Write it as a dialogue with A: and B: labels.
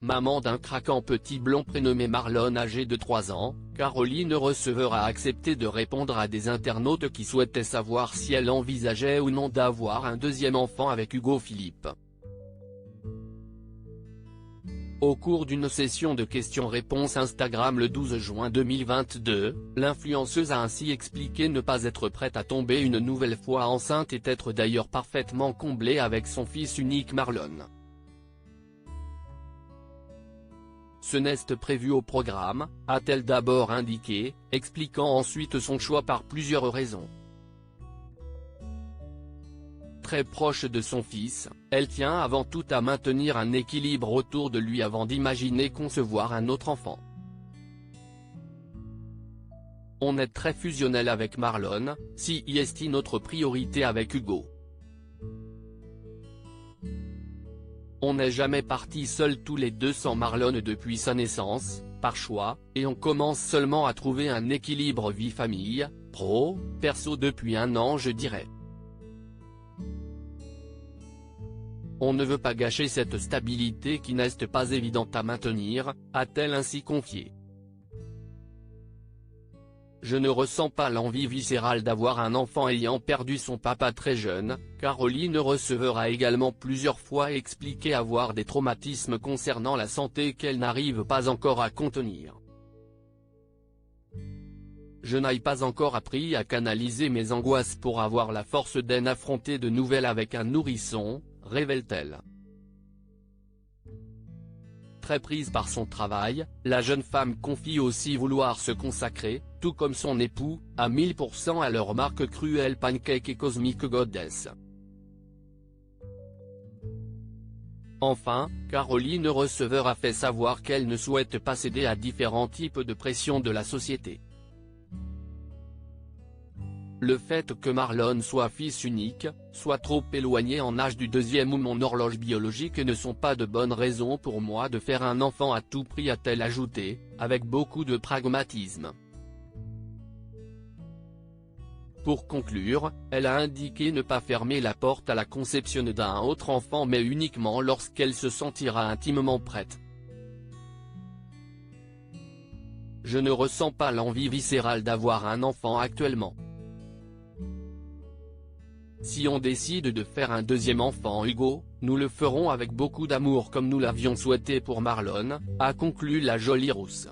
A: maman d'un craquant petit blond prénommé Marlon âgé de 3 ans, Caroline Receveur a accepté de répondre à des internautes qui souhaitaient savoir si elle envisageait ou non d'avoir un deuxième enfant avec Hugo Philippe. Au cours d'une session de questions-réponses Instagram le 12 juin 2022, l'influenceuse a ainsi expliqué ne pas être prête à tomber une nouvelle fois enceinte et être d'ailleurs parfaitement comblée avec son fils unique Marlon. Ce n'est prévu au programme, a-t-elle d'abord indiqué, expliquant ensuite son choix par plusieurs raisons. Très proche de son fils, elle tient avant tout à maintenir un équilibre autour de lui avant d'imaginer concevoir un autre enfant. On est très fusionnel avec Marlon, si est notre priorité avec Hugo. On n'est jamais partis seuls tous les deux sans Marlon depuis sa naissance, par choix, et on commence seulement à trouver un équilibre vie-famille, pro, perso depuis 1 an je dirais. On ne veut pas gâcher cette stabilité qui n'est pas évidente à maintenir, a-t-elle ainsi confié. Je ne ressens pas l'envie viscérale d'avoir un enfant ayant perdu son papa très jeune, Caroline Receveur a également plusieurs fois expliqué avoir des traumatismes concernant la santé qu'elle n'arrive pas encore à contenir. Je n'ai pas encore appris à canaliser mes angoisses pour avoir la force d'affronter de nouvelles avec un nourrisson, révèle-t-elle. Très prise par son travail, la jeune femme confie aussi vouloir se consacrer, tout comme son époux, à 1000% à leur marque Cruel Pancake et Cosmic Goddess. Enfin, Caroline Receveur a fait savoir qu'elle ne souhaite pas céder à différents types de pression de la société. Le fait que Marlon soit fils unique, soit trop éloigné en âge du deuxième ou mon horloge biologique ne sont pas de bonnes raisons pour moi de faire un enfant à tout prix, a-t-elle ajouté, avec beaucoup de pragmatisme. Pour conclure, elle a indiqué ne pas fermer la porte à la conception d'un autre enfant mais uniquement lorsqu'elle se sentira intimement prête. Je ne ressens pas l'envie viscérale d'avoir un enfant actuellement. Si on décide de faire un deuxième enfant Hugo, nous le ferons avec beaucoup d'amour comme nous l'avions souhaité pour Marlon, a conclu la jolie rousse.